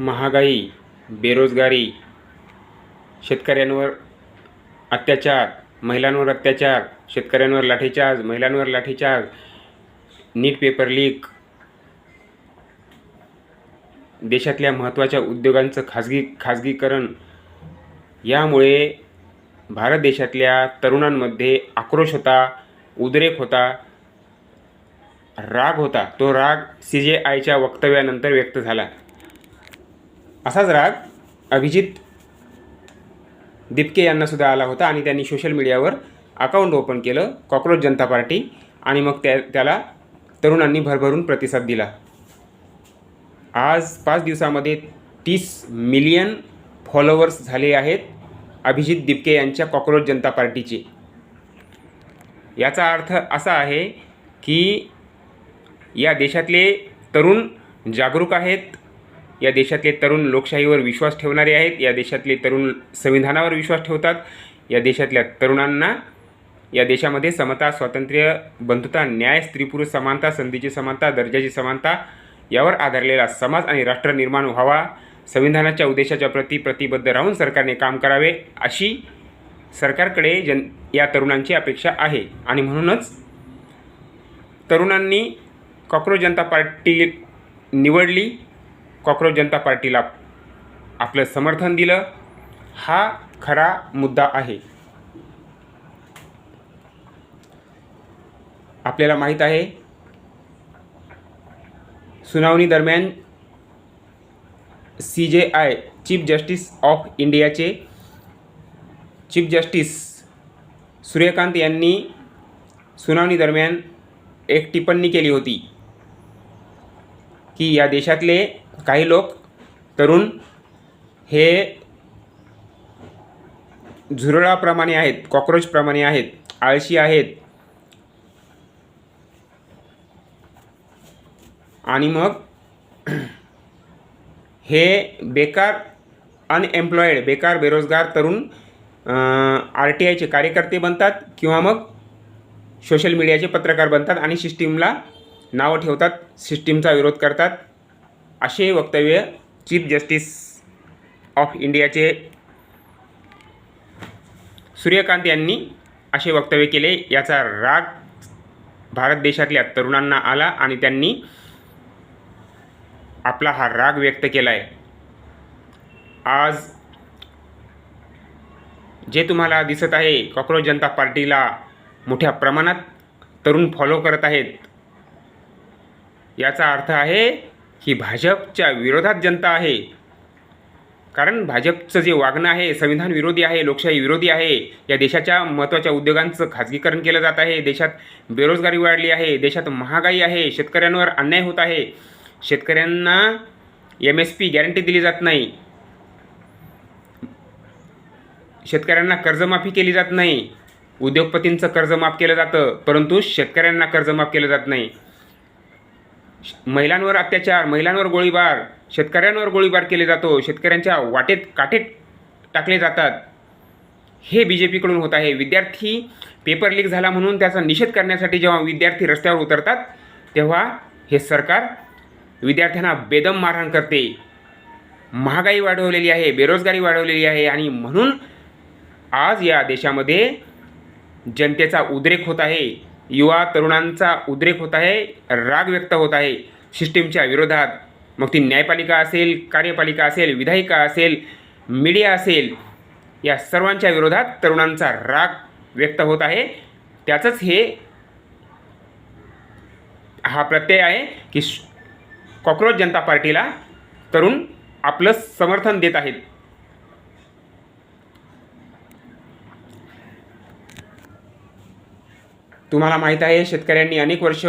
महागाई, बेरोजगारी, शेतकऱ्यांवर अत्याचार, महिलांवर अत्याचार, शेतकऱ्यांवर लाठीचार्ज, महिलांवर लाठीचार्ज, नीट पेपर लीक, देशातल्या महत्त्वाच्या उद्योगांचं खाजगीकरण यामुळे भारत देशातल्या तरुणांमध्ये आक्रोश होता, उद्रेक होता, राग होता. तो राग CJIच्या वक्तव्यानंतर व्यक्त झाला. असाच राग अभिजित दिपके यांना सुद्धा आला होता आणि त्यांनी सोशल मीडियावर अकाउंट ओपन केलं, कॉकरोच जनता पार्टी, आणि मग त्याला तरुणांनी भरभरून प्रतिसाद दिला. आज 5 दिवसामध्ये 30 मिलियन फॉलोवर्स झाले आहेत अभिजित दिपके यांच्या कॉकरोच जनता पार्टीचे. याचा अर्थ असा आहे की या देशातले तरुण जागरूक आहेत, या देशातले तरुण लोकशाहीवर विश्वास ठेवणारे आहेत, या देशातले तरुण संविधानावर विश्वास ठेवतात, या देशातल्या तरुणांना या देशामध्ये समता, स्वातंत्र्य, बंधुता, न्याय, स्त्री-पुरुष समानता, संधीची समानता, दर्जाची समानता यावर आधारलेला समाज आणि राष्ट्र निर्माण व्हावा, संविधानाच्या उद्देशाच्या प्रति प्रतिबद्ध राहून सरकारने काम करावे, अशी सरकारकडे या तरुणांची अपेक्षा आहे. आणि म्हणूनच तरुणांनी कॉकरोच जनता पार्टी निवडली, कॉकरोच जनता पार्टीला आपलं समर्थन दिलं. हा खरा मुद्दा आहे. आपल्याला माहीत आहे, सुनावणी दरम्यान CJI चीफ जस्टिस ऑफ इंडियाचे चीफ जस्टिस सूर्यकांत यांनी सुनावणी दरम्यान एक टिप्पणी केली होती की या देशातले काही लोक तरुण हे झुरळाप्रमाणे आहेत, कॉकरोचप्रमाणे आहेत, आळशी आहेत, आणि मग हे बेकार अनएम्प्लॉयड, बेकार बेरोजगार तरुण RTIचे कार्यकर्ते बनतात किंवा मग सोशल मीडियाचे पत्रकार बनतात आणि सिस्टीमला नावं ठेवतात, सिस्टीमचा विरोध करतात. असे वक्तव्य चीफ जस्टिस ऑफ इंडियाचे सूर्यकांत यांनी असे वक्तव्य केले. याचा राग भारत देशातल्या तरुणांना आला आणि त्यांनी आपला हा राग व्यक्त केला आहे. आज जे तुम्हाला दिसत आहे, कॉकरोच जनता पार्टीला मोठ्या प्रमाणात तरुण फॉलो करत आहेत, याचा अर्थ आहे की भाजपच्या विरोधात जनता आहे. कारण भाजपचं जे वागणं आहे संविधान विरोधी आहे, लोकशाही विरोधी आहे. या देशाच्या महत्त्वाच्या उद्योगांचं खाजगीकरण केलं जात आहे, देशात बेरोजगारी वाढली आहे, देशात महागाई आहे, शेतकऱ्यांवर अन्याय होत आहे, शेतकऱ्यांना MSP गॅरंटी दिली जात नाही, शेतकऱ्यांना कर्जमाफी केली जात नाही. उद्योगपतींचं कर्ज माफ केलं जातं परंतु शेतकऱ्यांना कर्ज माफ केलं जात नाही. महिलांवर अत्याचार, महिलांवर गोळीबार, शेतकऱ्यांवर गोळीबार केले जातो, शेतकऱ्यांच्या वाटेत काटे टाकले जातात. हे BJPकडून होत आहे. विद्यार्थी पेपर लीक झाला म्हणून त्याचा निषेध करण्यासाठी जेव्हा विद्यार्थी रस्त्यावर उतरतात तेव्हा हे सरकार विद्यार्थ्यांना बेदम मारहाण करते. महागाई वाढवलेली आहे, बेरोजगारी वाढवलेली आहे आणि म्हणून आज या देशामध्ये जनतेचा उद्रेक होत आहे, युवा तरुणांचा उद्रेक होत आहे, राग व्यक्त होत आहे सिस्टीमच्या विरोधात. मग ती न्यायपालिका असेल, कार्यपालिका असेल, विधायिका असेल, मीडिया असेल, या सर्वांच्या विरोधात तरुणांचा राग व्यक्त होत आहे. त्याचंच हा प्रत्यय आहे की कॉकरोच जनता पार्टीला तरुण आपलं समर्थन देत आहेत. तुम्हाला माहीत आहे, शेतकऱ्यांनी अनेक वर्ष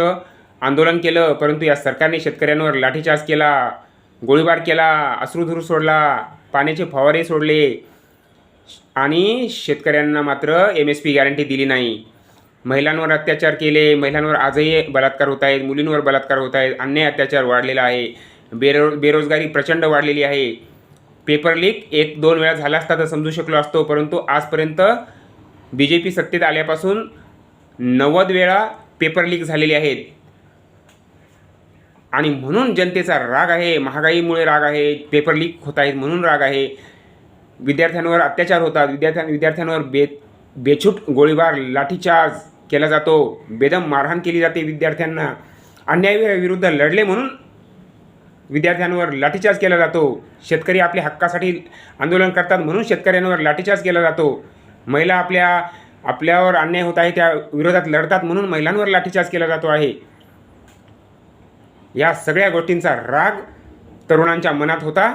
आंदोलन केलं परंतु या सरकारने शेतकऱ्यांवर लाठीचार्ज केला, गोळीबार केला, अश्रुधूर सोडला, पाण्याचे फवारे सोडले आणि शेतकऱ्यांना मात्र MSP गॅरंटी दिली नाही. महिलांवर अत्याचार केले, महिलांवर आजही बलात्कार होत आहेत, मुलींवर बलात्कार होत आहेत, अन्याय अत्याचार वाढलेला आहे, बेरोजगारी प्रचंड वाढलेली आहे. पेपर लीक 1-2 वेळा झाला असता तर समजू शकलो असतो, परंतु आजपर्यंत BJP सत्तेत आल्यापासून 90 वेळा पेपर लीक झालेले आहेत. आणि म्हणून जनतेचा राग आहे. महागाईमुळे राग आहे, पेपर लीक होत आहेत म्हणून राग आहे, विद्यार्थ्यांवर अत्याचार होतात, विद्यार्थ्यांवर बेछूट गोळीबार लाठीचार्ज केला जातो, बेदम मारहाण केली जाते विद्यार्थ्यांना, अन्यायाविरुद्ध लढले म्हणून विद्यार्थ्यांवर लाठीचार्ज केला जातो, शेतकरी आपल्या हक्कासाठी आंदोलन करतात म्हणून शेतकऱ्यांवर लाठीचार्ज केला जातो, महिला आपल्यावर अन्याय होत आहे त्या विरोधात लढतात म्हणून महिलांवर लाठीचार्ज केला जातो आहे. या सगळ्या गोष्टींचा राग तरुणांच्या मनात होता.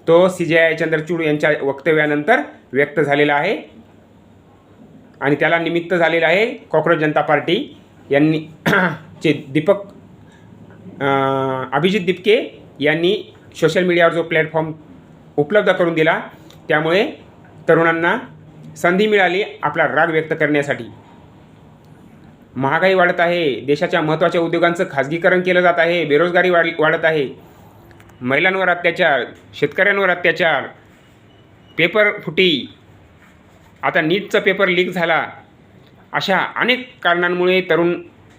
तो CJI चंद्रचूड यांच्या वक्तव्यानंतर व्यक्त झालेला आहे आणि त्याला निमित्त झालेला आहे कॉक्रोच जनता पार्टी यांनी चे अभिजित दिपके यांनी सोशल मीडियावर जो प्लॅटफॉर्म उपलब्ध करून दिला, त्यामुळे तरुणांना संधी मिळाली आपला राग व्यक्त करण्यासाठी. महागाई वाढत आहे, देशाच्या महत्त्वाच्या उद्योगांचं खाजगीकरण केलं जात आहे, बेरोजगारी वाढत आहे, महिलांवर अत्याचार, शेतकऱ्यांवर अत्याचार, पेपर फुटी, आता नीटचा पेपर लीक झाला, अशा अनेक कारणांमुळे तरुण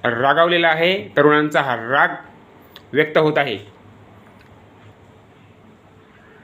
रागावलेला आहे. तरुणांचा हा राग व्यक्त होत आहे.